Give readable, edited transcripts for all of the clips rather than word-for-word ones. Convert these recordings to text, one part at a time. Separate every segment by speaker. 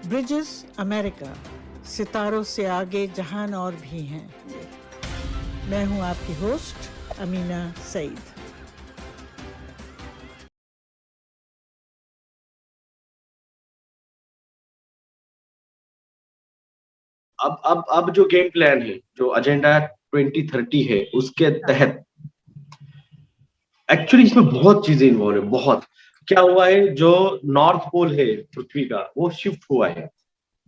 Speaker 1: Bridges America, सितारों से आगे जहान और भी हैं। मैं हूं आपकी होस्ट अमीना सईद।
Speaker 2: अब जो गेम प्लान है, जो एजेंडा 2030 है, उसके तहत एक्चुअली इसमें बहुत चीजें इन्वॉल्व है। बहुत क्या हुआ है, जो नॉर्थ पोल है पृथ्वी का, वो शिफ्ट हुआ है।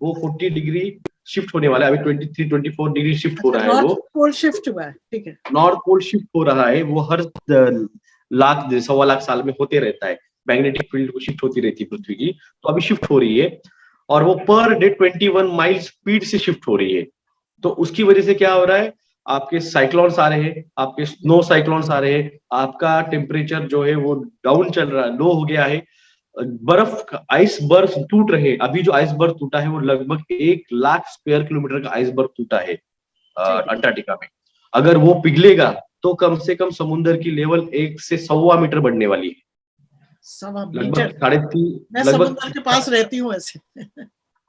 Speaker 2: वो 40 डिग्री शिफ्ट होने वाला है। अभी 23-24 डिग्री शिफ्ट हो रहा है।
Speaker 1: नॉर्थ
Speaker 2: वो
Speaker 1: पोल शिफ्ट हुआ है, ठीक है।
Speaker 2: नॉर्थ पोल शिफ्ट हो रहा है। वो हर लाख 1.25 लाख साल में होते रहता है। मैग्नेटिक फील्ड को शिफ्ट होती रहती है पृथ्वी की, तो अभी शिफ्ट हो रही है। और वो पर डे 21 माइल स्पीड से शिफ्ट हो रही है। तो उसकी वजह से क्या हो रहा है, आपके साइक्लोन्स आ रहे हैं, आपके स्नो साइक्लोन्स आ रहे हैं, आपका टेम्परेचर जो है वो डाउन चल रहा है, लो हो गया है। बर्फ आइस बर्फ टूट रहे हैं। अभी जो आइस बर्फ टूटा है वो लगभग 1 लाख स्क्वायर किलोमीटर का आइस बर्फ टूटा है अंटार्कटिका में। अगर वो पिघलेगा तो कम से कम समुद्र की लेवल 1 से 1.25 मीटर बढ़ने वाली है।
Speaker 1: 1.25
Speaker 2: लगभग
Speaker 1: मीटर।
Speaker 2: 3.5
Speaker 1: मैं समुद्र के पास
Speaker 2: लगभग
Speaker 1: रहती हूँ ऐसे।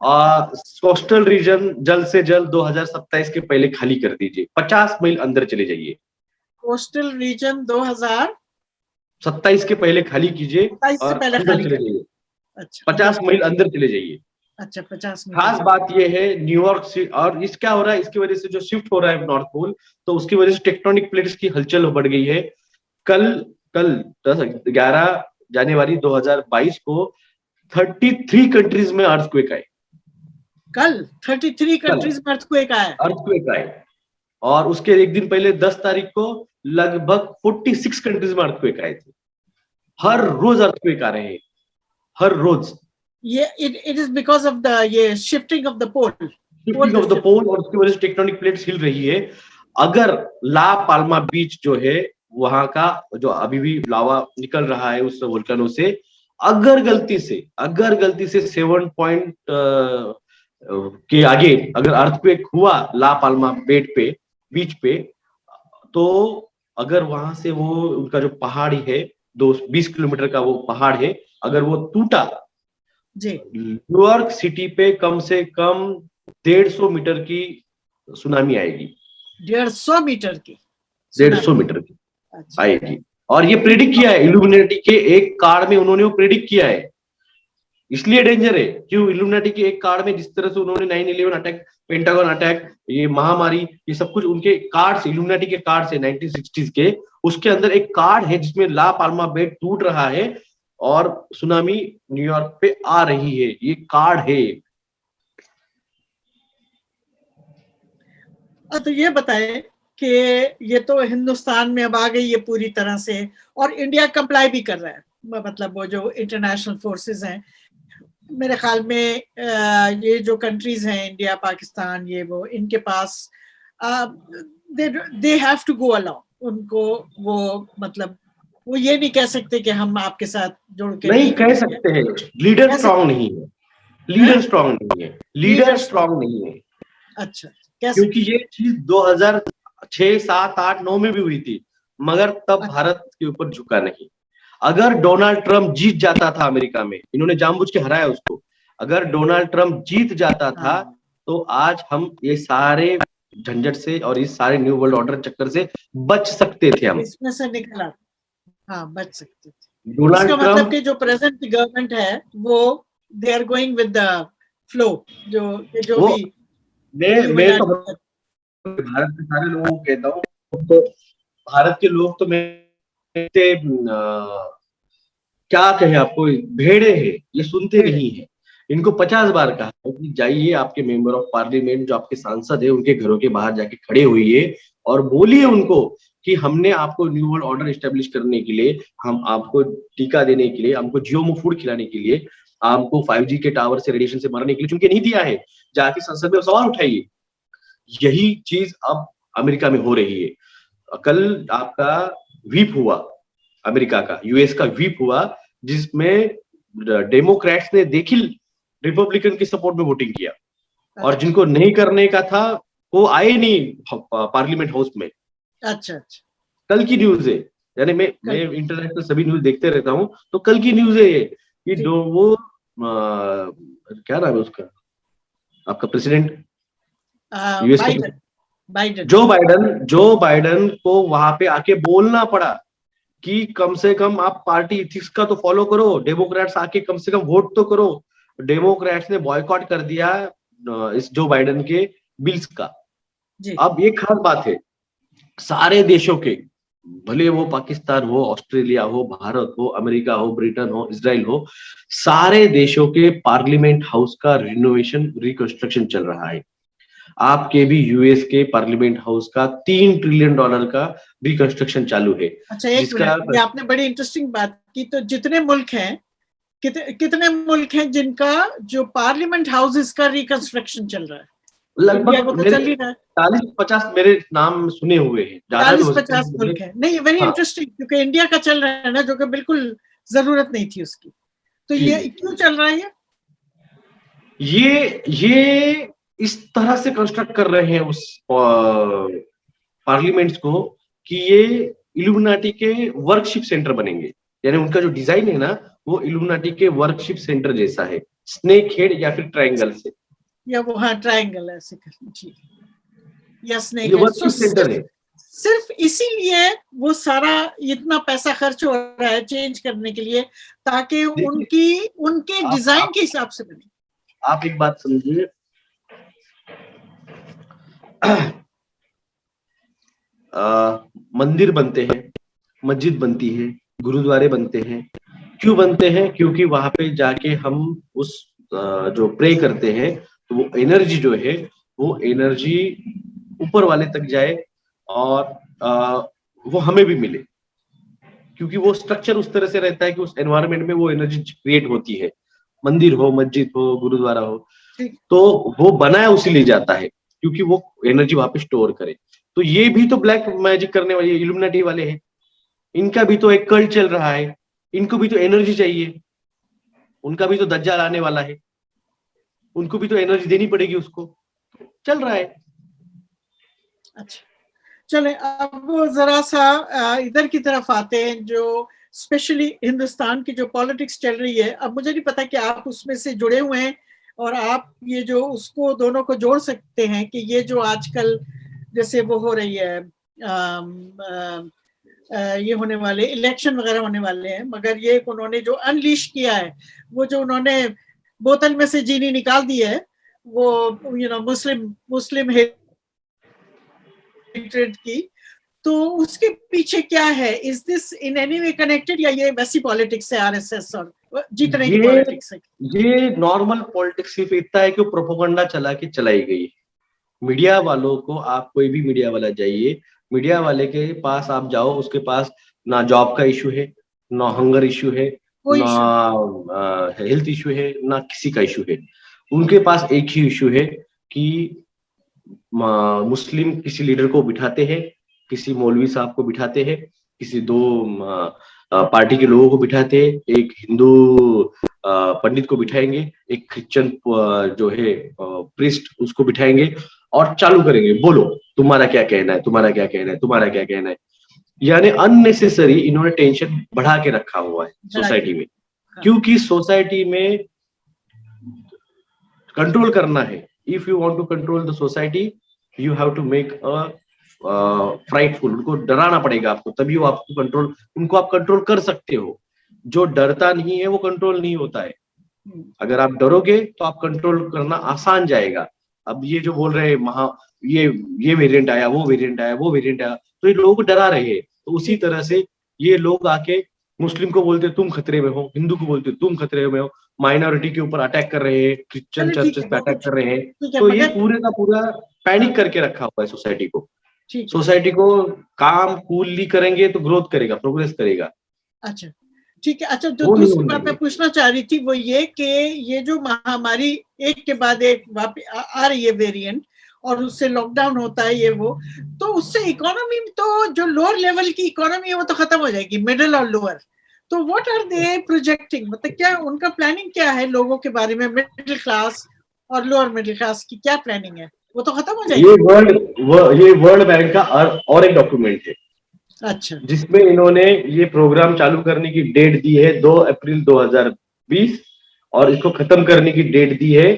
Speaker 2: कोस्टल रीजन जल्द से जल्द 2027 के पहले खाली कर दीजिए। 50 मील अंदर चले जाइए।
Speaker 1: कोस्टल रीजन 2027
Speaker 2: के पहले खाली कीजिए
Speaker 1: से
Speaker 2: और
Speaker 1: पहले
Speaker 2: अंदर
Speaker 1: खाली
Speaker 2: चले
Speaker 1: कर।
Speaker 2: जाइए।
Speaker 1: अच्छा, अंदर
Speaker 2: 50
Speaker 1: चले।
Speaker 2: मील अंदर चले जाइए।
Speaker 1: अच्छा, 50 मीटर।
Speaker 2: खास बात यह है न्यूयॉर्क से, और इस क्या हो रहा है, इसकी वजह से जो शिफ्ट हो रहा है नॉर्थ पोल, तो उसकी वजह से टेक्टोनिक प्लेट्स की हलचल बढ़ गई है। कल कल 11 जनवरी 2022 को 33 कंट्रीज में अर्थक्वेक आए।
Speaker 1: कल 33
Speaker 2: कल
Speaker 1: कंट्रीज में अर्थक्वेक आया।
Speaker 2: अर्थक्वेक आए। और उसके एक दिन पहले 10 तारीख को लगभग 46 कंट्रीज में अर्थक्वेक आए थे। हर रोज अर्थक्वेक आ रहे हैं, हर रोज।
Speaker 1: ये it is because of the ये shifting of the pole.
Speaker 2: Shifting of the pole, और उसकी वजह से टेक्टोनिक प्लेट्स हिल रही है। अगर ला पाल्मा बीच जो है, वहां का जो अभी भी लावा निकल रहा है उस वोल्केनो से, अगर गलती से 7 पॉइंट के आगे अगर अर्थक्वेक हुआ ला पाल्मा बीच पे, तो अगर वहां से वो उनका जो पहाड़ी है, 20 किलोमीटर का वो पहाड़ है, अगर वो टूटा,
Speaker 1: जी,
Speaker 2: न्यूयॉर्क सिटी पे कम से कम 150 मीटर की सुनामी आएगी।
Speaker 1: 150 मीटर की
Speaker 2: 150 मीटर की
Speaker 1: अच्छा।
Speaker 2: आएगी। और ये प्रेडिक्ट किया है इल्यूमिनेटी के एक कार्ड में, उन्होंने वो प्रेडिक्ट किया है। इसलिए डेंजर है, क्यों? इल्यूमिनेटी के एक कार्ड में जिस तरह से उन्होंने 9/11 अटैक, पेंटागन अटैक, ये महामारी, ये सब कुछ उनके कार्ड से, इल्यूमिनेटी के कार्ड से 1960s के, उसके अंदर एक कार्ड है जिसमें ला पाल्मा बेट टूट रहा है और सुनामी न्यूयॉर्क पे आ रही है। ये कार्ड है।
Speaker 1: तो ये बताएं कि ये तो हिंदुस्तान में अब आ गई ये पूरी तरह से, और इंडिया कंप्लाई भी कर रहा है। मतलब वो जो इंटरनेशनल फोर्सेस हैं, मेरे ख्याल में ये जो कंट्रीज हैं, इंडिया, पाकिस्तान, ये वो, इनके पास they have to a long. उनको वो मतलब वो ये नहीं कह सकते कि हम आपके साथ जुड़ के
Speaker 2: नहीं कह
Speaker 1: करेंगे।
Speaker 2: सकते हैं। लीडर स्ट्रांग नहीं है। लीडर स्ट्रांग नहीं है। लीडर स्ट्रांग नहीं है।
Speaker 1: अच्छा, कैसे?
Speaker 2: क्योंकि ये चीज 2006, 7, 8, 9 में भी हुई थी, मगर तब भारत के ऊपर झुका नहीं। अगर डोनाल्ड ट्रंप जीत जाता था अमेरिका में, इन्होंने जानबूझ के हराया उसको, अगर डोनाल्ड ट्रंप जीत जाता था तो आज हम ये सारे झंझट से और इस सारे न्यू वर्ल्ड ऑर्डर चक्कर से बच सकते थे। हम
Speaker 1: इसमें से निकला, हाँ, बच सकते थे।
Speaker 2: डोनाल्ड
Speaker 1: इसका मतलब
Speaker 2: ट्रंप,
Speaker 1: कि जो प्रेजेंट गवर्नमेंट है वो they are going with the flow. जो
Speaker 2: वो
Speaker 1: भी
Speaker 2: मैं तो भारत के सारे लोगों को कहता हूँ, तो भारत के लोग तो क्या कहे आपको, भेड़े हैं, ये सुनते नहीं है। इनको 50 बार कहा है कि जाइए, आपके मेंबर ऑफ पार्लियामेंट जो आपके सांसद है उनके घरों के बाहर जाके खड़े हुई और बोलिए उनको कि हमने आपको न्यू वर्ल्ड ऑर्डर एस्टेब्लिश करने के लिए, हम आपको टीका देने के लिए, हमको जियो फूड खिलाने के लिए, आपको 5G के टावर से रेडिएशन से मरने के लिए चुन के नहीं दिया है। जाके संसद में सवाल उठाइए। यही चीज अब अमेरिका में हो रही है। कल आपका व्हीप हुआ, अमेरिका का, यूएस का व्हीप हुआ, जिसमें डेमोक्रेट्स ने देखिल रिपब्लिकन के सपोर्ट में वोटिंग किया, और जिनको नहीं करने का था वो आए नहीं पार्लियामेंट हाउस में।
Speaker 1: अच्छा,
Speaker 2: कल की न्यूज है, यानी मैं इंटरनेशनल सभी न्यूज देखते रहता हूँ, तो कल की न्यूज है ये कि वो क्या नाम है उसका, आपका प्रेसिडेंट यूएस का
Speaker 1: बाइडन बाइडन
Speaker 2: जो बाइडन को वहां पे आके बोलना पड़ा कि कम से कम आप पार्टी इथिक्स का तो फॉलो करो, डेमोक्रेट्स आके कम से कम वोट तो करो। डेमोक्रेट्स ने बॉयकॉट कर दिया इस जो बाइडन के बिल्स का।
Speaker 1: जी।
Speaker 2: अब ये खास बात है, सारे देशों के, भले वो पाकिस्तान हो, ऑस्ट्रेलिया हो, भारत हो, अमेरिका हो, ब्रिटेन हो, इजराइल हो, सारे देशों के पार्लियामेंट हाउस का रिनोवेशन रिकंस्ट्रक्शन चल रहा है। आपके भी यूएस के पार्लियामेंट हाउस का $3 ट्रिलियन का रिकंस्ट्रक्शन चालू है।
Speaker 1: अच्छा, एक मिनट, ये आपने बड़ी इंटरेस्टिंग बात की। तो जितने मुल्क हैं, कितने मुल्क हैं जिनका जो पार्लियामेंट हाउसेस का रिकंस्ट्रक्शन चल रहा है? इंडिया को
Speaker 2: लगभग
Speaker 1: तो चल ही रहा है।
Speaker 2: 40-50 मेरे नाम सुने हुए हैं, ज्यादा भी हो सकते
Speaker 1: 40-50 मुल्क है। नहीं, वेरी इंटरेस्टिंग, क्योंकि इंडिया का चल रहा है ना, जो कि बिल्कुल जरूरत नहीं थी उसकी। तो ये क्यों चल रहा है?
Speaker 2: ये इस तरह से कंस्ट्रक्ट कर रहे हैं उस पार्लियामेंट्स को कि ये इल्यूमिनाटी के वर्कशिप सेंटर बनेंगे। यानी उनका जो डिजाइन है ना, वो इल्यूमिनाटी के वर्कशिप सेंटर जैसा है, स्नेक हेड या फिर ट्रायंगल से,
Speaker 1: या वो, हाँ, ट्रायंगल ऐसे जी, या स्नेक
Speaker 2: ये
Speaker 1: हेड।
Speaker 2: वर्कशिप सेंटर है।
Speaker 1: सिर्फ इसीलिए वो सारा इतना पैसा खर्च हो रहा है चेंज करने के लिए, ताकि उनके डिजाइन के हिसाब से बने।
Speaker 2: आप एक बात समझिए, मंदिर बनते हैं, मस्जिद बनती है, गुरुद्वारे बनते हैं। क्यों बनते हैं? क्योंकि वहां पे जाके हम उस जो प्रे करते हैं, तो वो एनर्जी जो है, वो एनर्जी ऊपर वाले तक जाए और वो हमें भी मिले। क्योंकि वो स्ट्रक्चर उस तरह से रहता है कि उस एनवायरनमेंट में वो एनर्जी क्रिएट होती है। मंदिर हो, मस्जिद हो, गुरुद्वारा हो, तो वो बनाया उसी लिए जाता है क्योंकि वो एनर्जी वहां पे स्टोर करे। तो ये भी तो ब्लैक मैजिक करने वाले इल्यूमिनेटी वाले हैं। इनका भी तो एक कल्ट चल रहा है, इनको भी तो एनर्जी चाहिए, उनका भी तो दज्जाल आने वाला है, उनको भी तो एनर्जी देनी पड़ेगी, उसको चल रहा है।
Speaker 1: अच्छा, चले अब जरा सा इधर की तरफ आते हैं, जो स्पेशली हिंदुस्तान की जो पॉलिटिक्स चल रही है। अब मुझे नहीं पता कि आप उसमें से जुड़े हुए हैं और आप ये जो उसको दोनों को जोड़ सकते हैं कि ये जो आजकल जैसे वो हो रही है, ये होने वाले इलेक्शन वगैरह होने वाले हैं, मगर ये उन्होंने जो अनलीश किया है, वो जो उन्होंने बोतल में से चीनी निकाल दी है, वो मुस्लिम हेट्रेड की, तो उसके पीछे क्या है? Is this in any way connected, या ये वैसी पॉलिटिक्स है, आरएसएस और जीतने की पॉलिटिक्स है?
Speaker 2: ये नॉर्मल पॉलिटिक्स सिर्फ इतना है कि प्रोपेगेंडा चला के चलाई गई। मीडिया वालों को, आप कोई भी मीडिया वाला जाइए, मीडिया वाले के पास आप जाओ, उसके पास ना जॉब का इशू है, ना हंगर इशू है, ना हेल्थ इशू है, ना किसी का इशू है। उनके पास एक ही इशू है कि मुस्लिम किसी लीडर को बिठाते हैं, किसी मौलवी साहब को बिठाते हैं, किसी दो पार्टी के लोगों को बिठाते हैं, एक हिंदू पंडित को बिठाएंगे, एक क्रिश्चियन जो है प्रीस्ट उसको बिठाएंगे और चालू करेंगे, बोलो तुम्हारा क्या कहना है, तुम्हारा क्या कहना है, तुम्हारा क्या कहना है। यानी अननेसेसरी इन्होंने टेंशन बढ़ा के रखा हुआ है सोसाइटी में, क्योंकि सोसाइटी में कंट्रोल करना है। If you want to control the society, you have to make a frightful, उनको डराना पड़ेगा आपको, तभी वो आपको कंट्रोल, उनको आप कंट्रोल कर सकते हो। जो डरता नहीं है वो कंट्रोल नहीं होता है। अगर आप डरोगे तो आप कंट्रोल करना आसान जाएगा। अब ये जो बोल रहे हैं ये वेरिएंट आया, वो वेरिएंट आया, वो वेरिएंट आया, तो ये लोग डरा रहे हैं। तो उसी तरह से ये लोग आके मुस्लिम को बोलते तुम खतरे में हो, हिंदू को बोलते तुम खतरे में हो, माइनॉरिटी के ऊपर अटैक कर रहे हैं, क्रिश्चियन चर्चेस पे अटैक कर रहे हैं। तो ये पूरे का पूरा पैनिक करके रखा हुआ है सोसाइटी को। सोसाइटी को काम कूली करेंगे तो ग्रोथ करेगा, प्रोग्रेस करेगा।
Speaker 1: अच्छा, ठीक है। अच्छा, जो दूसरी बात मैं पूछना चाह रही थी वो ये कि ये जो महामारी एक के बाद एक आ रही है वेरिएंट, और उससे लॉकडाउन होता है, ये वो, तो उससे इकोनॉमी, तो जो लोअर लेवल की इकोनॉमी है वो तो खत्म हो जाएगी, मिडिल और लोअर। तो व्हाट आर दे प्रोजेक्टिंग, मतलब क्या उनका प्लानिंग क्या है लोगों के बारे में, मिडिल क्लास और लोअर मिडिल क्लास की क्या प्लानिंग है? वो तो खत्म हो जाएगी।
Speaker 2: ये वर्ल्ड बैंक का और एक डॉक्यूमेंट है,
Speaker 1: अच्छा,
Speaker 2: जिसमें इन्होंने ये प्रोग्राम चालू करने की डेट दी है 2 अप्रैल 2020 और इसको खत्म करने की डेट दी है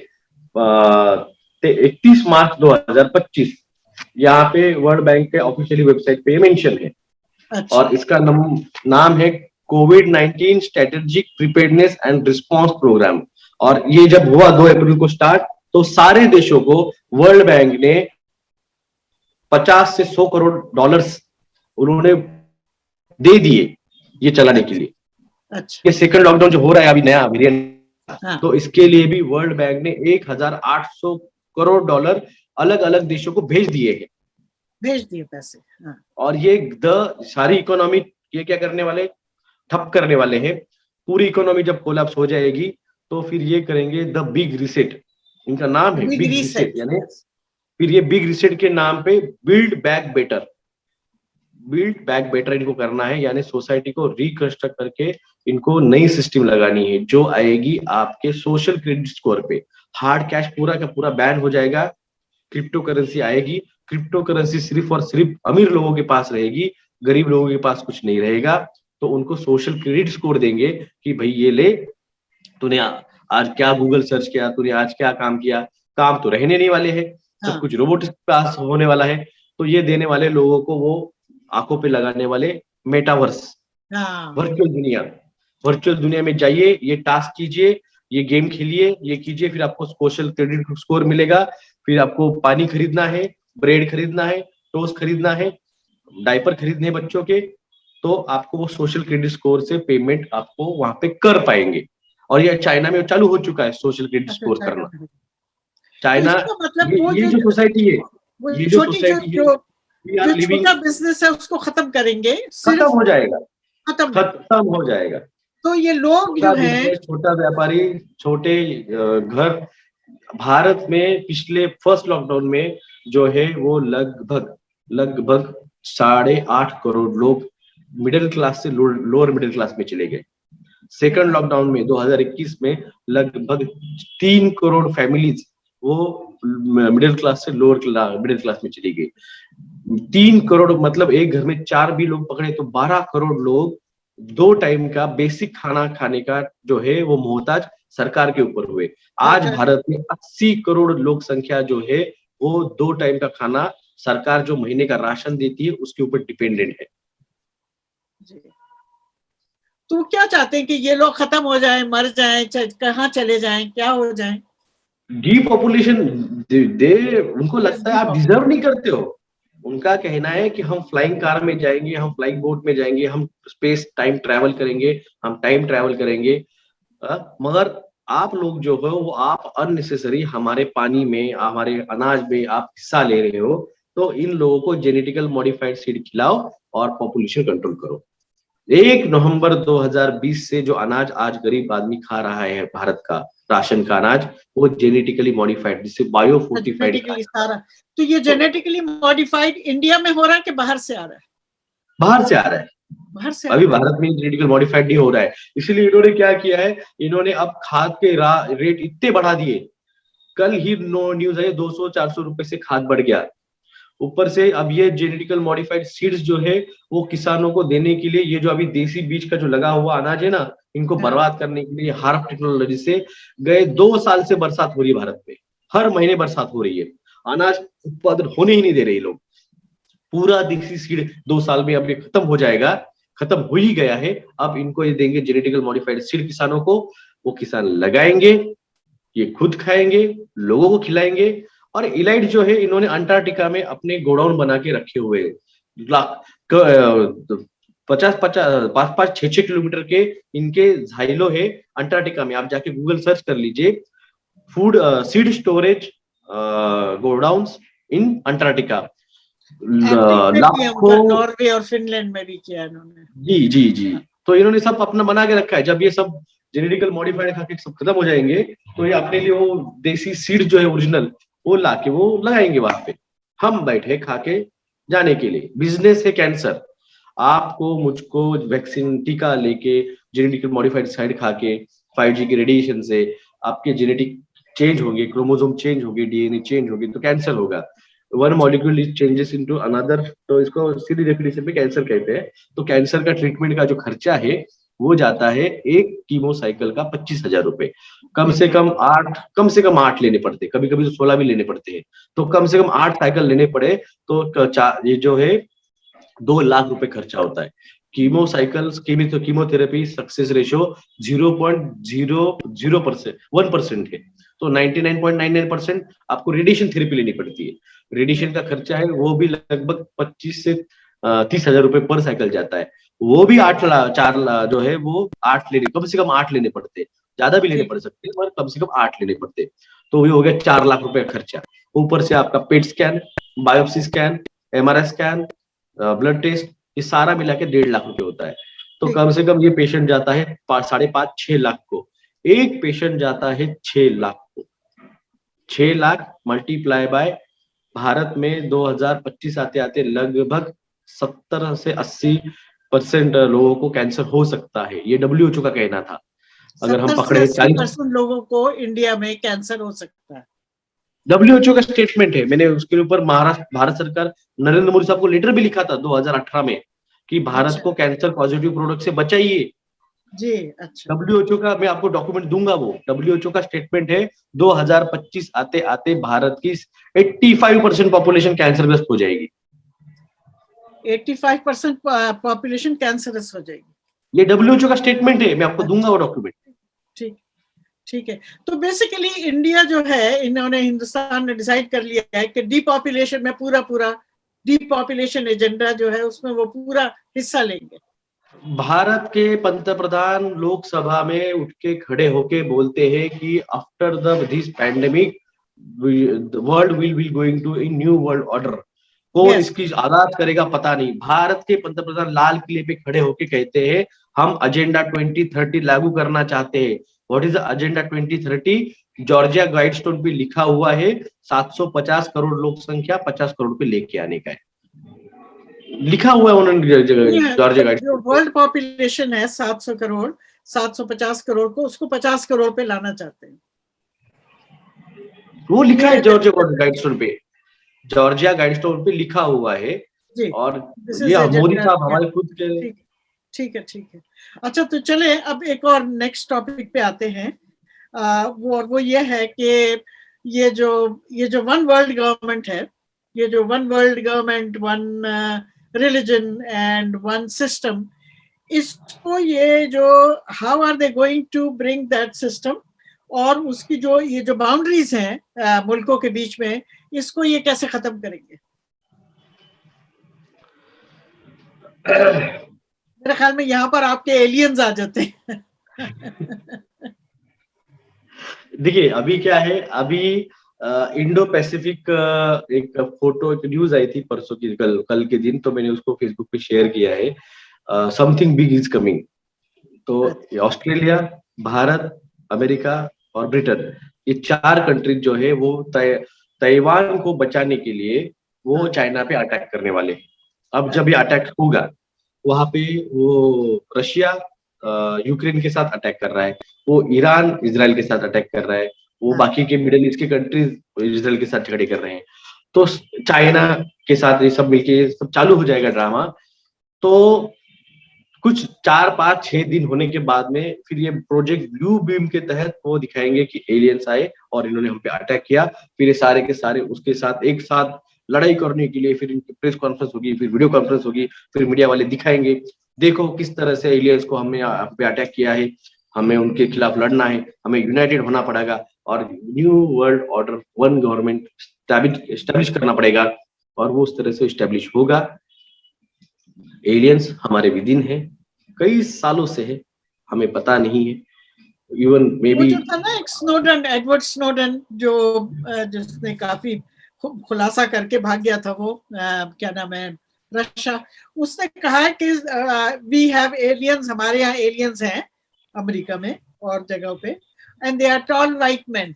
Speaker 2: 31 मार्च 2025, यहाँ पे वर्ल्ड बैंक के ऑफिशियली वेबसाइट पे मेंशन है।
Speaker 1: अच्छा,
Speaker 2: और इसका नाम है कोविड-19 strategic preparedness and response program. और ये जब हुआ 2 अप्रैल को स्टार्ट, तो सारे देशों को वर्ल्ड बैंक ने 50 से 100 करोड़ डॉलर्स उन्होंने दे दिए ये चलाने के लिए।
Speaker 1: अच्छा,
Speaker 2: ये सेकंड लॉकडाउन जो हो रहा है अभी नया वेरिएंट,
Speaker 1: हाँ,
Speaker 2: तो इसके लिए भी वर्ल्ड बैंक ने 1800 करोड़ डॉलर अलग अलग देशों को भेज दिए हैं।
Speaker 1: भेज दिए पैसे, हाँ,
Speaker 2: और ये सारी इकोनॉमी ये क्या करने वाले, ठप करने वाले हैं। पूरी इकोनॉमी जब कोलैप्स हो जाएगी तो फिर ये करेंगे द बिग रिसेट, इनका नाम है बिग रिसेट। यानी फिर ये बिग रिसेट के नाम पे बिल्ड बैक बेटर इनको करना है, यानी सोसाइटी को रिकंस्ट्रक्ट करके इनको नई सिस्टम लगानी है जो आएगी आपके सोशल क्रेडिट स्कोर पे। हार्ड कैश पूरा का पूरा बैन हो जाएगा, क्रिप्टो करेंसी आएगी। क्रिप्टो करेंसी सिर्फ और सिर्फ अमीर लोगों के पास रहेगी, गरीब लोगों के पास कुछ नहीं रहेगा। तो उनको सोशल क्रेडिट स्कोर देंगे कि भाई ये ले, तूने आज क्या गूगल सर्च किया, तूने आज क्या काम किया, काम तो रहने नहीं वाले हैं, सब कुछ रोबोट पास होने वाला है। तो ये देने वाले लोगों को वो आंखों पे लगाने वाले मेटावर्स, वर्चुअल दुनिया में जाइए, ये टास्क कीजिए, ये गेम खेलिए, ये कीजिए, फिर आपको सोशल क्रेडिट स्कोर मिलेगा। फिर आपको पानी खरीदना है, ब्रेड खरीदना है, टोस्ट खरीदना है, डायपर खरीदने हैं बच्चों के, तो आपको वो सोशल क्रेडिट स्कोर से पेमेंट आपको वहां पे कर पाएंगे। और ये चाइना में चालू हो चुका है सोशल क्रेडिट स्कोर करना। चाइना,
Speaker 1: मतलब
Speaker 2: ये जो सोसाइटी है, ये जो
Speaker 1: छोटी
Speaker 2: सोसाइटी है,
Speaker 1: जो छोटा बिजनेस है उसको खत्म करेंगे,
Speaker 2: खत्म हो जाएगा,
Speaker 1: खत्म
Speaker 2: हो जाएगा।
Speaker 1: तो ये लोग जो है,
Speaker 2: छोटा व्यापारी, छोटे घर, भारत में पिछले फर्स्ट लॉकडाउन में जो है वो लगभग 8.5 करोड़ लोग मिडिल क्लास से लोअर मिडिल क्लास में चले गए। सेकंड लॉकडाउन में 2021 में लगभग 3 करोड़ फैमिलीज वो मिडिल क्लास से लोअर मिडिल क्लास में चली गई। 3 करोड़ मतलब एक घर में 4 भी लोग पकड़े तो 12 करोड़ लोग 2 टाइम का बेसिक खाना खाने का जो है वो मोहताज सरकार के ऊपर हुए। आज भारत में 80 करोड़ लोक संख्या जो है वो 2 टाइम का खाना सरकार जो महीने का राशन देती है उसके ऊपर डिपेंडेंट है।
Speaker 1: तो क्या चाहते हैं कि ये लोग खत्म हो जाएं, मर जाएं, कहाँ चले जाएं, क्या हो जाएं?
Speaker 2: डीपॉपुलेशन उनको लगता है आप डिजर्व नहीं करते हो। उनका कहना है कि हम फ्लाइंग कार में जाएंगे, हम फ्लाइंग बोट में जाएंगे, हम स्पेस टाइम ट्रैवल करेंगे, हम टाइम ट्रैवल करेंगे। मगर आप लोग जो हो वो आप अननेसेसरी हमारे पानी में, हमारे अनाज में आप हिस्सा ले रहे हो। तो इन लोगों को जेनेटिकल मॉडिफाइड सीड खिलाओ और पॉपुलेशन कंट्रोल करो। 1 नवंबर 2020 से जो अनाज आज गरीब आदमी खा रहा है भारत का राशन का अनाज, वो जेनेटिकली मॉडिफाइड, जिससे बायो फोर्टिफाइड
Speaker 1: सारा। तो ये जेनेटिकली मॉडिफाइड इंडिया में हो रहा है कि बाहर से आ रहा है?
Speaker 2: बाहर से आ रहा है। अभी भारत में जेनेटिकल मॉडिफाइड नहीं हो रहा है। इसीलिए इन्होंने क्या किया है, इन्होंने अब खाद के रेट इतने बढ़ा दिए। कल ही न्यूज है 200-400 रुपए से खाद बढ़ गया। ऊपर से अब ये जेनेटिकल मॉडिफाइड सीड्स जो है वो किसानों को देने के लिए, ये जो अभी देसी बीज का जो लगा हुआ अनाज है ना, इनको बर्बाद करने के लिए हार्प टेक्नोलॉजी से गए 2 साल से बरसात हो रही है भारत में। हर महीने बरसात हो रही है, अनाज उत्पादन होने ही नहीं दे रहे लोग। पूरा देसी सीड 2 साल में अब ये खत्म हो जाएगा, खत्म हो ही गया है। अब इनको ये देंगे जेनेटिकल मॉडिफाइड सीड किसानों को, वो किसान लगाएंगे, ये खुद खाएंगे, लोगों को खिलाएंगे। और इलाइट जो है इन्होंने अंटार्कटिका में अपने गोडाउन बना के रखे हुए 5-6 किलोमीटर के इनके झाइलो है अंटार्कटिका में। आप जाके गूगल सर्च कर लीजिए, फूड सीड स्टोरेज गोडाउन्स इन अंटार्कटिका।
Speaker 1: लाखों, नॉर्वे और फिनलैंड में भी किया इन्होंने।
Speaker 2: जी। तो इन्होंने सब अपना बना के रखा है। जब ये सब जेनेटिकल मॉडिफाइड खा के सब खत्म हो जाएंगे तो ये अपने लिए वो देसी सीड जो है ओरिजिनल वो लाके वो लगाएंगे वहां पे। हम बैठे खा के जाने के लिए। बिजनेस है कैंसर। आपको मुझको वैक्सीन टीका लेके जेनेटिकल मॉडिफाइड साइड खा के 5G के रेडिएशन से आपके जेनेटिक चेंज होंगे, क्रोमोसोम चेंज होंगे, डीएनए चेंज होगी, तो कैंसर होगा। One molecule is changes into another, तो इसको सीधी डेफिनेशन में कैंसर कहते हैं। तो कैंसर का ट्रीटमेंट का जो खर्चा है वो जाता है एक कीमो साइकिल का 25,000 रुपए। कम से कम 8 लेने पड़ते, कभी कभी तो 16 भी लेने पड़ते हैं। तो कम से कम 8 साइकिल लेने पड़े तो ये जो है 2 लाख रुपए खर्चा होता है। Chemo cycles chemotherapy success ratio 0.001% 1% है। तो 99.99% आपको रेडिएशन थेरेपी लेनी पड़ती है। रेडिएशन का खर्चा है वो भी लगभग 25 से 30,000 रुपए पर साइकिल जाता है। वो भी 4 जो है वो 8 लेने, कम से कम 8 लेने पड़ते हैं। ज्यादा भी लेने पड़ सकते हैं, पर कम से कम 8 लेने पड़ते हैं। तो ये हो गया 4 लाख रुपए का खर्चा। ऊपर से आपका पेट scan, biopsy scan, MRI scan, blood test, ये सारा मिला के 1.5 लाख रुपए होता है। तो कम से कम ये पेशेंट जाता है 5.5-6 लाख को। एक पेशेंट जाता है 6 लाख को। 6 लाख मल्टीप्लाई बाय, भारत में 2025 आते आते लगभग 70 से 80% लोगों को कैंसर हो सकता है, ये WHO का कहना था। अगर हम पकड़े
Speaker 1: 40% लोगों को इंडिया में कैंसर हो सकता है।
Speaker 2: WHO का स्टेटमेंट है। मैंने उसके ऊपर भारत सरकार नरेंद्र मोदी साहब को लेटर भी लिखा था 2018 में कि भारत को कैंसर पॉजिटिव प्रोडक्ट से बचाइए।
Speaker 1: जी, अच्छा।
Speaker 2: WHO का मैं आपको डॉक्यूमेंट दूंगा, वो WHO का स्टेटमेंट है। 2025 आते आते भारत की 85% पॉपुलेशन कैंसरग्रस्त हो जाएगी।
Speaker 1: 85% पॉपुलेशन कैंसरस हो जाएगी।
Speaker 2: ये WHO का स्टेटमेंट है, मैं आपको दूंगा वो डॉक्यूमेंट।
Speaker 1: ठीक ठीक है। तो बेसिकली इंडिया जो है, इन्होंने, हिंदुस्तान ने डिसाइड कर लिया है कि डीपॉपुलेशन में पूरा डीपॉपुलेशन एजेंडा जो है उसमें वो पूरा हिस्सा लेंगे।
Speaker 2: भारत के पंतप्रधान लोकसभा में उठ के खड़े होके बोलते हैं कि after this pandemic world will be going to a new world order. कौन इसकी आगाज करेगा पता नहीं। भारत के पंतप्रधान लाल किले पे खड़े होके कहते हैं हम एजेंडा 2030 लागू करना चाहते हैं। What is agenda 2030? जॉर्जिया गाइडस्टोन पे लिखा हुआ है 750 करोड़ लोक संख्या 50 करोड़ पे लेके आने का है, लिखा हुआ है उन्होंने जॉर्जिया गाइडस्टोन।
Speaker 1: जो वर्ल्ड पॉपुलेशन है 700 करोड़, 750 करोड़ को, उसको 50 करोड़ पे लाना चाहते हैं।
Speaker 2: वो लिखा है जॉर्जिया गाइडस्टोन पे, जॉर्जिया गाइडस्टोन पे लिखा हुआ है। और ये मोदी साहब हमारे खुद के।
Speaker 1: ठीक है। अच्छा, तो चले अब एक और नेक्स्ट टॉपिक पे आते हैं। वो ये है कि ये जो वन वर्ल्ड गवर्नमेंट है, ये जो one world government, one religion and one system, इसको ये जो how are they going to bring that system, और उसकी जो ये जो बाउंड्रीज हैं मुल्कों के बीच में, इसको ये कैसे खत्म करेंगे? मेरे ख्याल में यहाँ पर आपके एलियंस आ जाते हैं।
Speaker 2: देखिए अभी क्या है, अभी इंडो पैसिफिक एक फोटो, एक न्यूज आई थी परसों की, कल के दिन, तो मैंने उसको फेसबुक पे शेयर किया है। Something big is coming. तो ऑस्ट्रेलिया, भारत, अमेरिका और ब्रिटेन, ये 4 कंट्रीज जो है वो ताइवान को बचाने के लिए वो चाइना पे अटैक करने वाले हैं। अब जब ये अटैक होगा, वहां पे वो रशिया यूक्रेन के साथ अटैक कर रहा है, वो ईरान इजराइल के साथ अटैक कर रहा है, वो बाकी के मिडिल ईस्ट के कंट्रीज इजराइल के साथ झगड़े कर रहे हैं। तो चाइना के साथ ये सब मिलके सब चालू हो जाएगा ड्रामा। तो कुछ 4-5-6 दिन होने के बाद में फिर ये प्रोजेक्ट ब्लू बीम के तहत वो दिखाएंगे कि एलियंस आए और इन्होंने हम पे अटैक किया। फिर ये सारे के सारे उसके साथ एक साथ लड़ाई करने के लिए फिर इनकी प्रेस कॉन्फ्रेंस होगी, फिर वीडियो कॉन्फ्रेंस होगी, फिर मीडिया वाले दिखाएंगे देखो किस तरह से एलियंस को हमने हम पे अटैक किया है, हमें उनके खिलाफ लड़ना है, हमें यूनाइटेड होना पड़ेगा और new world order, one government establish करना पड़ेगा। और वो उस तरह से स्टैब्लिश होगा। एलियंस हमारे विदिन है, कई सालों से है, हमें पता नहीं है। इवन मे बी
Speaker 1: जो था ना एक स्नोडन, एडवर्ड स्नोडन, जो जिसने काफी खुलासा करके भाग गया था, वो क्या नाम है, रशिया, उसने कहा है कि वी हैव एलियंस, हमारे यहाँ एलियंस हैं अमेरिका में और जगहों पे, and they are tall white man,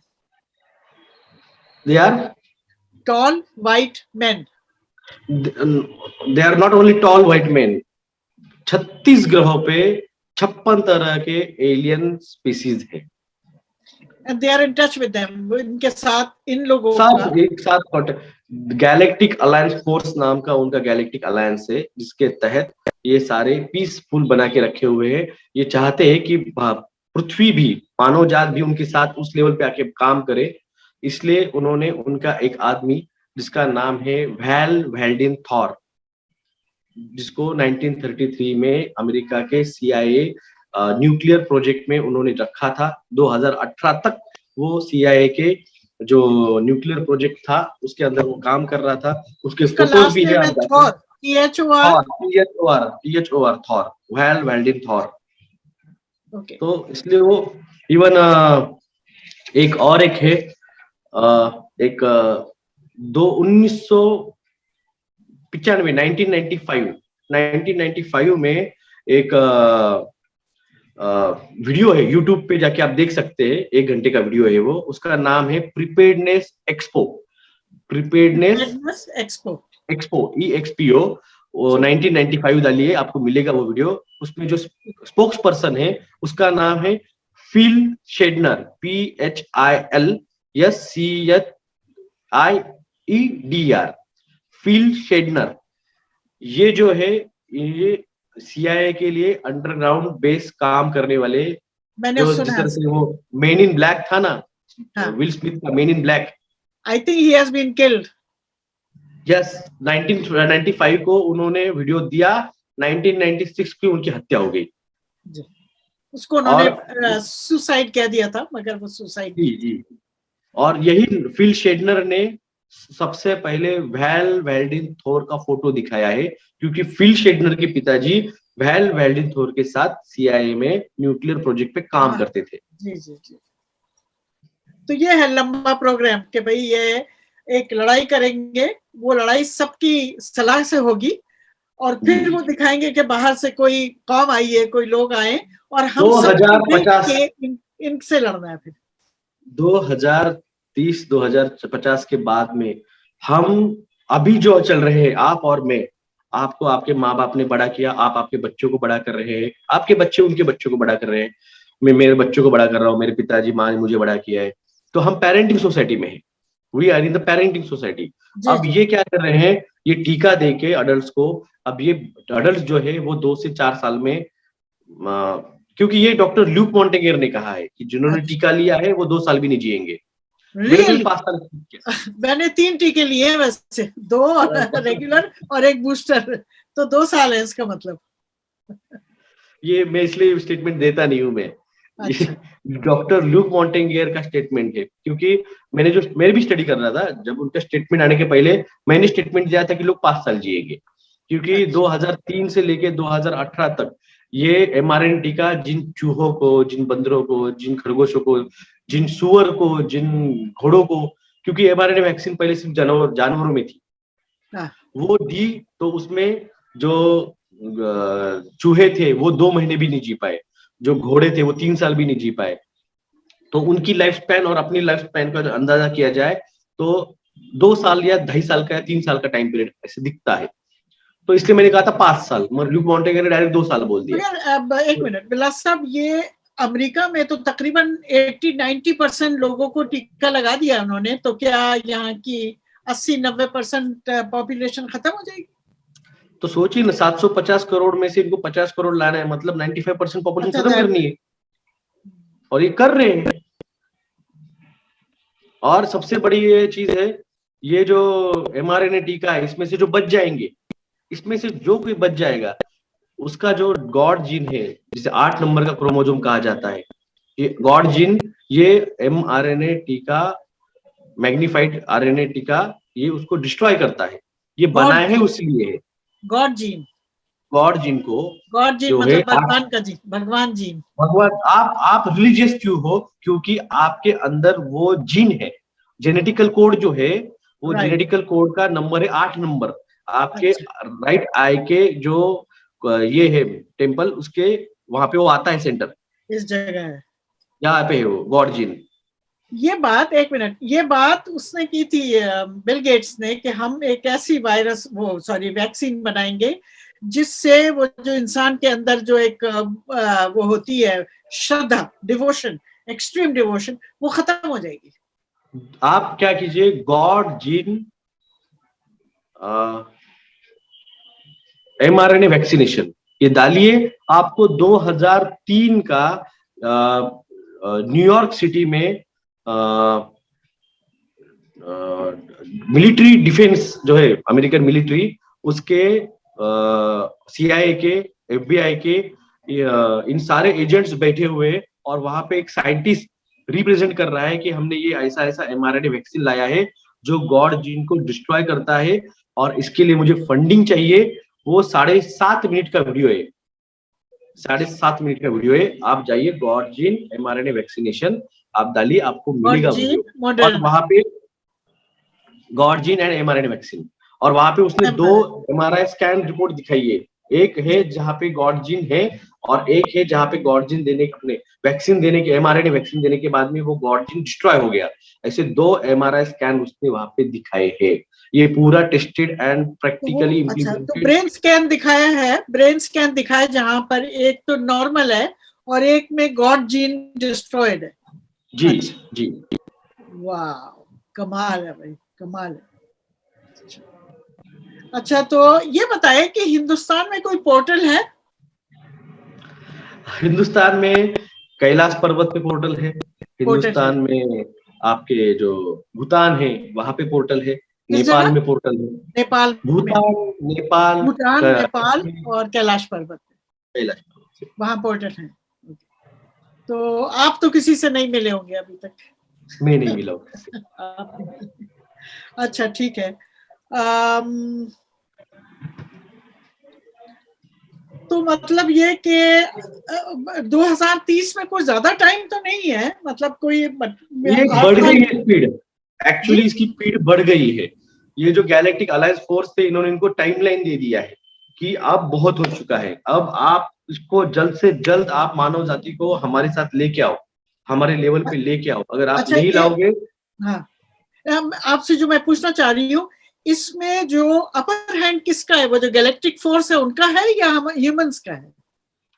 Speaker 2: they are
Speaker 1: tall white man,
Speaker 2: they are not only tall white man. 36 ग्रहों पे 56 तरह के एलियन स्पीसीज है।
Speaker 1: And they are in touch with them, इनके साथ, इन लोगों
Speaker 2: का एक साथ गैलेक्टिक अलायंस फोर्स नाम का उनका गैलेक्टिक अलायंस है, जिसके तहत ये सारे पीसफुल बना के रखे हुए हैं। ये चाहते हैं कि पृथ्वी भी, मानव जात भी उनके साथ उस लेवल पे आके काम करे। इसलिए उन्होंने उनका एक आदमी जिसका नाम है वैल वेल्डिन थॉर, जिसको 1933 में अमेरिका के CIA न्यूक्लियर प्रोजेक्ट में उन्होंने रखा था। 2018 तक वो CIA के जो न्यूक्लियर प्रोजेक्ट था उसके अंदर वो काम कर रहा था। उसके
Speaker 1: उसका
Speaker 2: फोटोज
Speaker 1: लास्ट
Speaker 2: भी है,
Speaker 1: नेम है
Speaker 2: आप जाके
Speaker 1: Thor, THOR।
Speaker 2: THOR Thor, well वेल्डिन थॉर।
Speaker 1: ओके।
Speaker 2: तो इसलिए वो इवन एक और एक है, एक दो 1995 1995 में एक वीडियो है, यूट्यूब पे जाके आप देख सकते हैं, 1 घंटे का वीडियो है वो। उसका नाम है preparedness expo, preparedness
Speaker 1: expo,
Speaker 2: expo EXPO। वो 1995 डालिए, आपको मिलेगा वो वीडियो। उसमें जो स्पोक्स पर्सन है उसका नाम है फिल शेडनर, PHILSCHIEDR, फिल शेडनर। ये जो है, ये CIA के लिए अंडरग्राउंड बेस काम करने वाले,
Speaker 1: मैंने
Speaker 2: जो
Speaker 1: सुना
Speaker 2: जिस
Speaker 1: है।
Speaker 2: तरह से वो मेन इन ब्लैक था ना,
Speaker 1: हाँ,
Speaker 2: विल स्मिथ का men in black.
Speaker 1: I think he has been killed.
Speaker 2: Yes, 1995 को उन्होंने वीडियो दिया, 1996 की उनकी हत्या हो गई।
Speaker 1: उसको उन्होंने
Speaker 2: और
Speaker 1: सुसाइड कह दिया था, मगर वो सुसाइड
Speaker 2: जी जी, और यही फिल शेडनर ने सबसे पहले वैल वेल्डिन थोर का फोटो दिखाया है, क्योंकि फिल शेडनर के पिताजी वैल वेल्डिन थोर के साथ CIA में न्यूक्लियर प्रोजेक्ट पे काम करते थे।
Speaker 1: जी जी जी। तो ये है लंबा प्रोग्राम कि भाई ये एक लड़ाई करेंगे, वो लड़ाई सबकी सलाह से होगी, और फिर वो दिखाएंगे कि बाहर से कोई कौम आई है, कोई लोग आए, और हम सबको मिल
Speaker 2: 2050
Speaker 1: के इनसे लड़ना है। फिर
Speaker 2: 2030-2050 के बाद में हम अभी जो चल रहे हैं, आप और मैं, आपको आपके माँ बाप ने बड़ा किया, आप आपके बच्चों को बड़ा कर रहे हैं, आपके बच्चे उनके बच्चों को बड़ा कर रहे हैं, मैं मेरे बच्चों को बड़ा कर रहा हूँ, मेरे पिताजी माँ ने मुझे बड़ा किया है। तो हम पेरेंटिंग सोसाइटी में हैं, we are in the parenting society. अब ये क्या कर रहे हैं, ये टीका दे के अडल्ट को, अब ये अडल्ट जो है वो 2 से 4 साल में, क्योंकि ये डॉक्टर ल्यूक मॉन्टेगियर ने कहा है कि जिन्होंने टीका लिया है वो 2 साल भी नहीं जिएंगे। मेरे को भी 5 साल
Speaker 1: मैंने 3 टीके लिए हैं वैसे, 2 रेगुलर और 1 बूस्टर, तो 2 साल है इसका मतलब।
Speaker 2: ये मैं इसलिए स्टेटमेंट देता नहीं हूं मैं।
Speaker 1: अच्छा।
Speaker 2: डॉक्टर ल्यूक मॉन्टेगियर का स्टेटमेंट है, क्योंकि मैंने भी स्टडी कर रहा था, जब उनका स्टेटमेंट आने के पहले मैंने स्टेटमेंट दिया था कि लोग 5 साल जिएंगे, क्योंकि 2003 से लेके 2018 तक ये mRNA टीका जिन चूहों को, जिन बंदरों को, जिन खरगोशों को, जिन सुअर को, जिन घोड़ों को, क्योंकि mRNA वैक्सीन पहले सिर्फ जानवरों में थी, वो दी, तो उसमें जो चूहे थे वो 2 महीने भी नहीं जी पाए, जो घोड़े थे वो 3 साल भी नहीं जी पाए। तो उनकी लाइफ स्पैन और अपनी लाइफ स्पैन का अंदाजा किया जाए तो 2 साल या 2.5 साल का या 3 साल का टाइम पीरियड ऐसे दिखता है। तो इसलिए मैंने कहा था 5 साल, मगर ल्यूक मॉन्टेगियर ने डायरेक्ट 2 साल बोल दिया।
Speaker 1: मगर अब एक मिनट बिलास साहब, ये अमेरिका में तो तकरीबन 80-90% लोगों को टीका लगा दिया उन्होंने, तो क्या यहाँ की 80-90% पॉपुलेशन खत्म हो जाएगी?
Speaker 2: तो सोचिए ना, 750 करोड़ में से इनको 50 करोड़ लाना है, मतलब 95% पॉपुलेशन खत्म करनी है, और ये कर रहे हैं। और सबसे बड़ी ये चीज है, ये जो mRNA टीका है, इसमें से जो बच जाएंगे, इसमें से जो कोई बच जाएगा, उसका जो गॉड जीन है, जिसे 8 नंबर का क्रोमोसोम कहा जाता है, ये गॉड जीन, ये mRNA टीका, मैग्निफाइड RNA टीका, ये उसको डिस्ट्रॉय करता है। ये बनाया है उसलिए है,
Speaker 1: गॉड जीन,
Speaker 2: गॉड जीन को,
Speaker 1: गॉड जीन मतलब भगवान का जीन, भगवान जीन।
Speaker 2: भगवान, आप रिलीजियस क्यों हो? क्योंकि आपके अंदर वो जीन है, जेनेटिकल कोड जो है, वो जेनेटिकल कोड का नंबर है 8 नंबर। आपके राइट आई के जो ये है टेम्पल, उसके वहां पे वो आता है सेंटर,
Speaker 1: इस जगह है,
Speaker 2: यहाँ पे है वो गॉड जीन।
Speaker 1: ये बात, एक मिनट, ये बात उसने की थी बिल गेट्स ने, कि हम एक ऐसी वैक्सीन बनाएंगे जिससे वो जो इंसान के अंदर जो एक वो होती है श्रद्धा, डिवोशन, एक्सट्रीम डिवोशन, वो खत्म हो जाएगी।
Speaker 2: आप क्या कीजिए, गॉड जीन mRNA वैक्सीनेशन, ये डालिए, आपको 2003 का न्यूयॉर्क सिटी में मिलिट्री डिफेंस जो है, अमेरिकन मिलिट्री, उसके CIA के, FBI के इन सारे एजेंट्स बैठे हुए, और वहां पे एक साइंटिस्ट रिप्रेजेंट कर रहा है कि हमने ये ऐसा ऐसा mRNA वैक्सीन लाया है जो गॉड जीन को डिस्ट्रॉय करता है, और इसके लिए मुझे फंडिंग चाहिए। वो 7.5 मिनट का वीडियो है, 7.5 मिनट का वीडियो है। आप जाइए गॉड जीन mRNA वैक्सीनेशन, आप डालिए, आपको मिलेगा वीडियो। और वहां पे God gene and mRNA vaccine, और वहां पे उसने 2 MRI स्कैन रिपोर्ट दिखाई है। एक है जहां पे गॉड जीन है, और एक है जहां पे गॉड जीन देने अपने वैक्सीन देने के, mRNA वैक्सीन देने के बाद में वो गॉड जीन डिस्ट्रॉय हो गया। ऐसे 2 MRI स्कैन उसने वहां पे दिखाए हैं। ये पूरा टेस्टेड एंड प्रैक्टिकली
Speaker 1: इम्प्लीमेंटेड। तो ब्रेन स्कैन दिखाया है, ब्रेन स्कैन दिखाया जहां पर एक तो नॉर्मल है और एक में गॉड जीन डिस्ट्रॉयड है।
Speaker 2: जी जी।
Speaker 1: वाह, कमाल है भाई, कमाल है। अच्छा, तो ये बताए कि हिंदुस्तान में कोई पोर्टल है?
Speaker 2: हिंदुस्तान में कैलाश पर्वत पे पोर्टल है, हिंदुस्तान में आपके जो भूटान है वहां पे पोर्टल है, नेपाल में पोर्टल है,
Speaker 1: नेपाल,
Speaker 2: भूटान,
Speaker 1: नेपाल और कैलाश पर्वत, वहां पोर्टल है। तो आप तो किसी से नहीं मिले होंगे अभी तक?
Speaker 2: मैं नहीं मिला।
Speaker 1: अच्छा, ठीक है। तो मतलब ये कि 2030 में कोई ज्यादा टाइम तो नहीं है, मतलब कोई
Speaker 2: ये बढ़ गई है स्पीड, एक्चुअली इसकी स्पीड बढ़ गई है। ये जो गैलेक्टिक अलायंस फोर्स थे, इन्होंने इनको टाइमलाइन दे दिया है कि अब बहुत हो चुका है, अब आप इसको जल्द से जल्द आप मानव जाति को हमारे साथ लेके आओ, हमारे लेवल पे लेके आओ। अगर आप नहीं लाओगे।
Speaker 1: हाँ, आपसे जो मैं पूछना चाह रही हूँ, इसमें जो अपर हैंड किसका है? वो जो गैलेक्टिक फोर्स है उनका है या हम ह्यूमंस का है?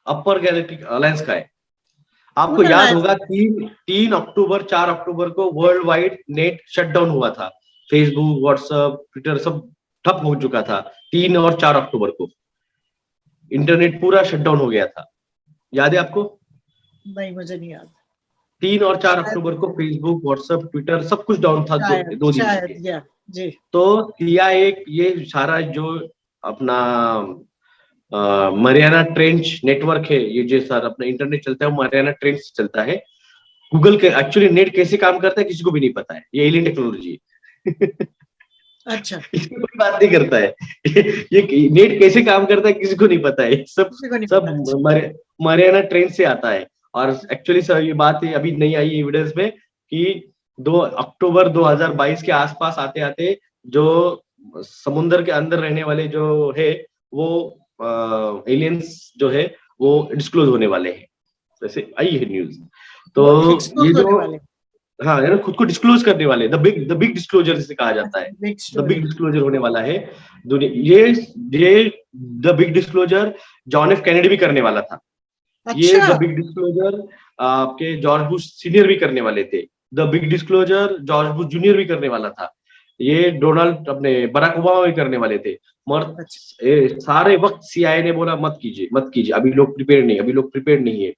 Speaker 2: अपर गैलेक्टिक अलायंस का है। आपको याद होगा 3 अक्टूबर 4 अक्टूबर को वर्ल्ड वाइड नेट शटडाउन हुआ था, फेसबुक, व्हाट्सएप, ट्विटर सब ठप हो चुका था। 3 और 4 अक्टूबर को इंटरनेट पूरा शटडाउन हो गया था, याद है आपको?
Speaker 1: नहीं, मुझे नहीं याद।
Speaker 2: 3 और 4 अक्टूबर को फेसबुक, व्हाट्सएप, ट्विटर सब कुछ डाउन था, 2 दिन के।
Speaker 1: जी।
Speaker 2: तो CIA ये सारा जो अपना मरियाना ट्रेंच नेटवर्क है, ये जो सर अपना इंटरनेट चलता है वो मरियाना ट्रेंच से चलता है। गूगल के एक्चुअली नेट कैसे काम करता है किसी को भी नहीं पता है, ये एलियन टेक्नोलॉजी है।
Speaker 1: अच्छा,
Speaker 2: इसमें कोई बात नहीं करता है। ये नेट कैसे काम करता है किसी को नहीं पता है, सब मरियाना ट्रेंच से आता है। और एक्चुअली सर ये बात है अभी नहीं आई एविडेंस में कि 2 अक्टूबर 2022 के आसपास आते आते जो समुद्र के अंदर रहने वाले जो है वो एलियंस जो है वो डिस्क्लोज होने वाले हैं, वैसे आई है न्यूज। तो ये जो हाँ यार खुद को डिस्क्लोज करने वाले, द बिग डिस्क्लोजर जिसे कहा जाता है, द बिग डिस्क्लोजर होने वाला है दुनिया। ये the big disclosure John F Kennedy भी करने वाला था। अच्छा। ये द बिग डिस्क्लोजर आपके जॉर्ज बुश सीनियर भी करने वाले थे, the big disclosure George Bush junior भी करने वाला था, ये डोनाल्ड अपने बराक ओबामा भी करने वाले थे। मगर सारे वक्त CIA ने बोला मत कीजिए मत कीजिए, अभी लोग प्रिपेयर नहीं है।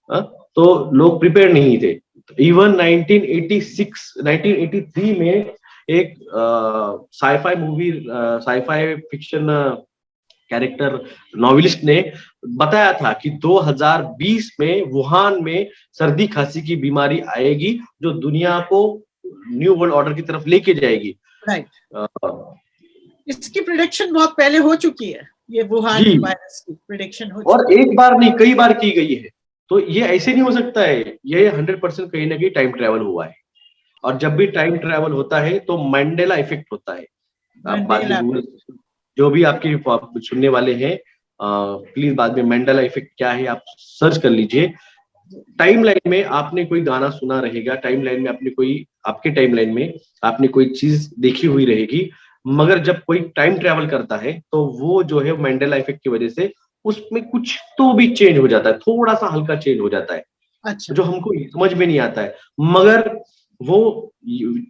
Speaker 2: तो लोग प्रिपेयर नहीं थे। इवन 1983 में एक साईफाई फिक्शन कैरेक्टर नॉवेलिस्ट ने बताया था कि 2020 में वुहान में सर्दी खांसी की बीमारी आएगी जो दुनिया को न्यू वर्ल्ड ऑर्डर की तरफ लेके जाएगी।
Speaker 1: इसकी प्रेडिक्शन बहुत पहले हो चुकी है, ये वुहान वायरस की प्रेडिक्शन हो चुकी है,
Speaker 2: और एक बार नहीं कई बार की गई है। तो ये ऐसे नहीं हो सकता है, ये 100% कहीं ना कहीं टाइम ट्रेवल हुआ है। और जब भी टाइम ट्रेवल होता है तो मैंडेला इफेक्ट होता है। आप बाद में जो भी आपके सुनने वाले हैं प्लीज बाद में मैंडेला इफेक्ट क्या है आप सर्च कर लीजिए। टाइमलाइन में आपने कोई गाना सुना रहेगा, टाइमलाइन में आपके टाइमलाइन में आपने कोई चीज देखी हुई रहेगी, मगर जब कोई टाइम ट्रेवल करता है तो वो जो है मैंडेला इफेक्ट की वजह से उसमें कुछ तो भी चेंज हो जाता है, थोड़ा सा हल्का चेंज हो जाता है। अच्छा। जो हमको समझ में नहीं आता है, मगर वो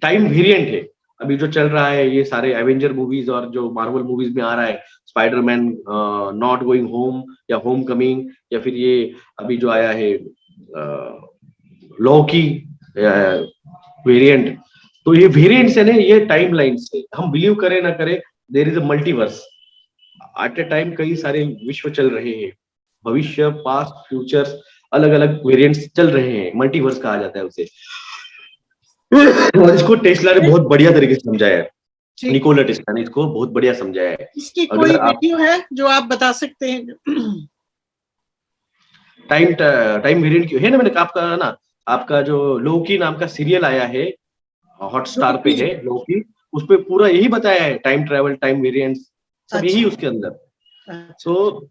Speaker 2: टाइम वेरिएंट है। अभी जो चल रहा है ये सारे एवेंजर मूवीज और जो मार्वल मूवीज में आ रहा है, स्पाइडरमैन नॉट गोइंग होम या होम कमिंग, या फिर ये अभी जो आया है लॉकी वेरिएंट। तो ये वेरिएंट्स है ना, ये टाइम लाइन से हम बिलीव करें ना करें, there is a multiverse. At a time कई सारे विश्व चल रहे हैं, भविष्य, पास्ट, फ्यूचर्स, अलग अलग वेरिएंट्स चल रहे हैं, मल्टीवर्स कहा जाता है उसे। और इसको टेस्ला ने बहुत बढ़िया तरीके से समझाया है,
Speaker 1: ठीक,
Speaker 2: निकोला टेस्ला ने इसको बहुत बढ़िया समझाया है।
Speaker 1: इसकी कोई
Speaker 2: अगर आप
Speaker 1: वीडियो है जो आप बता सकते हैं?
Speaker 2: टाइम वेरिएंट है ना, मैंने आपका ना, आपका जो लोकी नाम का सीरियल आया है, हॉटस्टार पे है लोकी, उस पे पूरा यही बताया है, टाइम ट्रैवल, टाइम वेरिएंट्स, सब यही उसके अंदर। तो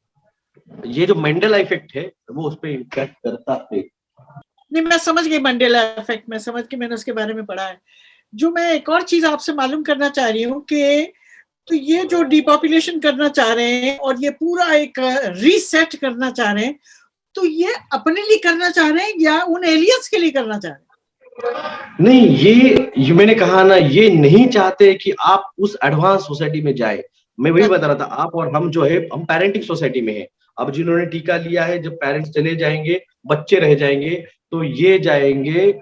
Speaker 2: ये जो मंडेला इफेक्ट है वो उस पे इम्पैक्ट करता है।
Speaker 1: नहीं, मैं समझ गई मंडेला इफेक्ट, मैं समझ के मैंने उसके बारे में पढ़ा है। जो मैं एक और चीज आपसे मालूम करना चाह रही हूँ कि तो ये जो डिपॉपुलेशन करना चाह रहे हैं और ये पूरा एक रीसेट करना चाह रहे हैं, तो ये अपने लिए करना चाह रहे हैं या उन एलियंस के लिए करना चाह रहे हैं?
Speaker 2: नहीं, ये मैंने कहा ना, ये नहीं चाहते कि आप उस एडवांस सोसाइटी में जाए। मैं वही बता रहा था, आप और हम जो है, हम पेरेंटिंग सोसाइटी में है। अब जिन्होंने टीका लिया है, जब पेरेंट्स चले जाएंगे, बच्चे रह जाएंगे, तो ये जाएंगे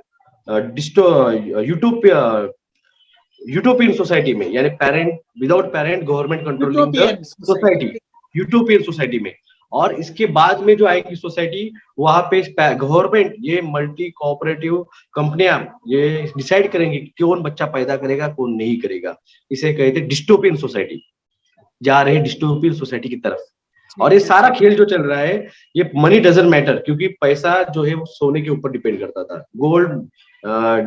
Speaker 2: यूटोपियन सोसाइटी में, यानी parent without parent government controlling the society, utopian society में। और इसके बाद में जो आएगी सोसाइटी, वहां पे गवर्नमेंट, ये मल्टी कोऑपरेटिव कंपनियां ये डिसाइड करेंगे कि कौन बच्चा पैदा करेगा, कौन नहीं करेगा। इसे कहते हैं डिस्टोपियन सोसाइटी, जा रहे हैं डिस्टोपियन सोसाइटी की तरफ। और ये सारा खेल जो चल रहा है, ये मनी डजंट मैटर, क्योंकि पैसा जो है वो सोने के ऊपर डिपेंड करता था, गोल्ड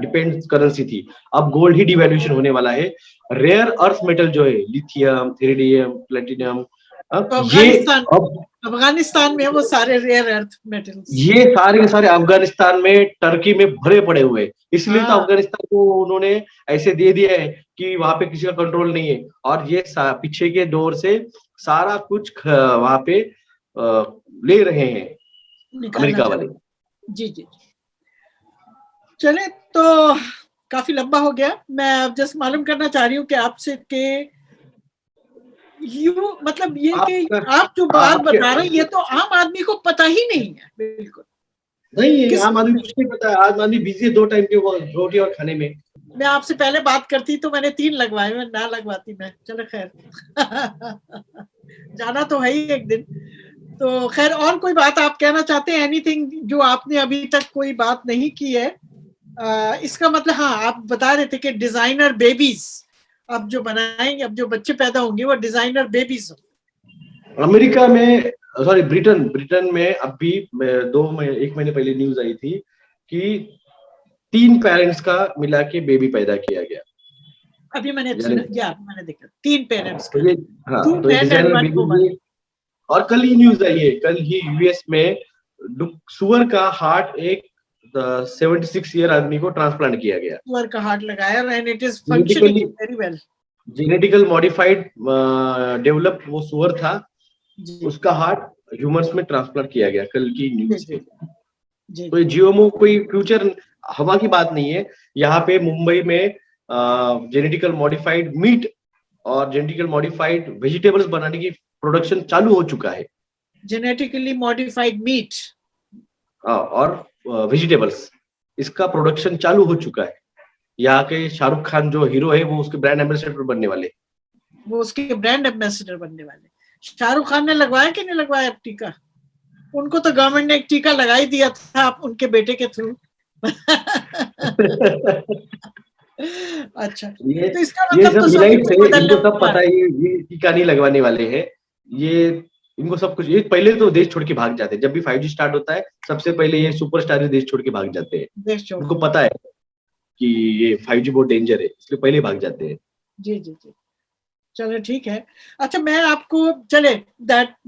Speaker 2: डिपेंड करेंसी थी, अब गोल्ड ही डिवैल्यूएशन होने वाला है। रेयर अर्थ मेटल जो है, लिथियम, थेरेडियम, प्लेटिनम,
Speaker 1: अफगानिस्तान में वो सारे रेयर अर्थ मेटल्स,
Speaker 2: ये सारे के सारे अफगानिस्तान में, टर्की में भरे पड़े हुए, इसलिए तो अफगानिस्तान को उन्होंने ऐसे दे दिया है कि वहां पे किसी का कंट्रोल नहीं है। और ये पीछे के डोर से सारा कुछ वहां पे ले रहे हैं अमेरिका वाले।
Speaker 1: जी जी, चले तो काफी लंबा हो गया। मैं अब जस्ट मालूम करना चाह रही हूँ कि आपसे के मतलब ये कि आप जो बात बता रहे हैं, ये तो आम आदमी को पता ही नहीं है, बिल्कुल
Speaker 2: नहीं, आम आदमी कुछ नहीं पता है। आम आदमी बिजी है 2 टाइम के वो रोटी और खाने में।
Speaker 1: मैं आपसे पहले बात करती तो मैंने 3 लगवाए, मैं ना लगवाती मैं, चलो खैर जाना तो है ही एक दिन। तो खैर, और कोई बात आप कहना चाहते हैं, एनीथिंग जो आपने अभी तक कोई बात नहीं की है? इसका मतलब, हाँ, आप बता रहे थे कि डिजाइनर बेबीज अब जो बनाएंगे, अब जो बच्चे पैदा होंगे वो डिजाइनर बेबीज होंगे।
Speaker 2: अमेरिका में, सॉरी ब्रिटेन में अभी 1 महीने पहले न्यूज आई थी कि 3 पेरेंट्स का मिला के बेबी पैदा किया गया।
Speaker 1: अभी मैंने देखा 3 पेरेंट्स का।
Speaker 2: हाँ, तो डिजाइनर बेबी। और कल ही न्यूज आई है, कल ही यूएस में सुअर का हार्ट एक 76 ईयर आदमी को ट्रांसप्लांट किया गया।
Speaker 1: सुअर का हार्ट लगाया, and it is functioning very well.
Speaker 2: Genetical modified develop वो सुअर था, उसका हार्ट ह्यूमंस में ट्रांसप्लांट किया गया, कल की न्यूज है। तो जीएमओ कोई फ्यूचर हवा की बात नहीं है। यहाँ पे मुंबई में जेनेटिकल मॉडिफाइड मीट और जेनेटिकल मॉडिफाइड वेजिटेबल्स बनाने की प्रोडक्शन चालू हो चुका है।
Speaker 1: जेनेटिकली मॉडिफाइड मीट
Speaker 2: और वेजिटेबल्स, इसका प्रोडक्शन चालू हो चुका है। यहाँ के शाहरुख खान जो हीरो है, वो उसके ब्रांड एम्बेसडर बनने वाले, शाहरुख खान ने लगवाया कि नहीं लगवाया टीका? उनको तो गवर्नमेंट ने एक टीका लगा ही दिया था उनके बेटे के थ्रू। अच्छा, तो इसका मतलब तो इनको सब पता है, ये टीका नहीं लगवाने वाले हैं। ये इनको सब कुछ, ये पहले तो देश छोड़ के भाग जाते हैं। जब भी 5G स्टार्ट होता है, सबसे पहले ये सुपरस्टार देश छोड़ के भाग जाते हैं। उनको पता है कि ये 5G बहुत डेंजर है, इसलिए पहले भाग जाते हैं।
Speaker 1: जी जी जी, चलो ठीक है। अच्छा, मैं आपको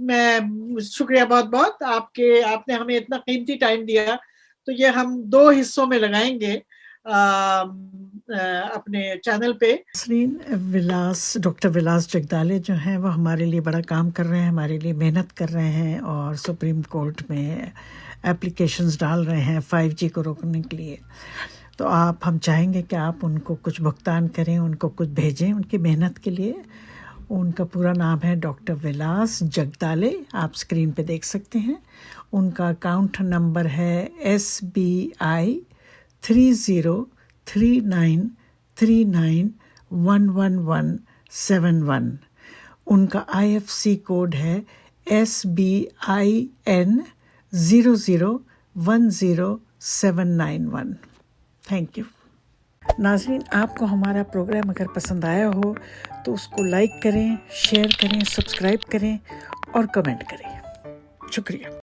Speaker 1: मैं शुक्रिया बहुत बहुत आपने हमें इतना कीमती टाइम दिया। तो ये हम 2 हिस्सों में लगाएंगे अपने चैनल पे। डॉक्टर विलास जगदाले जो हैं वो हमारे लिए बड़ा काम कर रहे हैं, हमारे लिए मेहनत कर रहे हैं और सुप्रीम कोर्ट में एप्लीकेशंस डाल रहे हैं 5G को रोकने के लिए। तो हम चाहेंगे कि आप उनको कुछ भुगतान करें, उनको कुछ भेजें उनकी मेहनत के लिए। उनका पूरा नाम है डॉक्टर विलास जगदाले, आप स्क्रीन पे देख सकते हैं। उनका अकाउंट नंबर है SBI 3039391171। उनका IFC कोड है SBIN 0010791। Thank you. नाज़रीन, आपको हमारा प्रोग्राम अगर पसंद आया हो तो उसको लाइक करें, शेयर करें, सब्सक्राइब करें और कमेंट करें। शुक्रिया।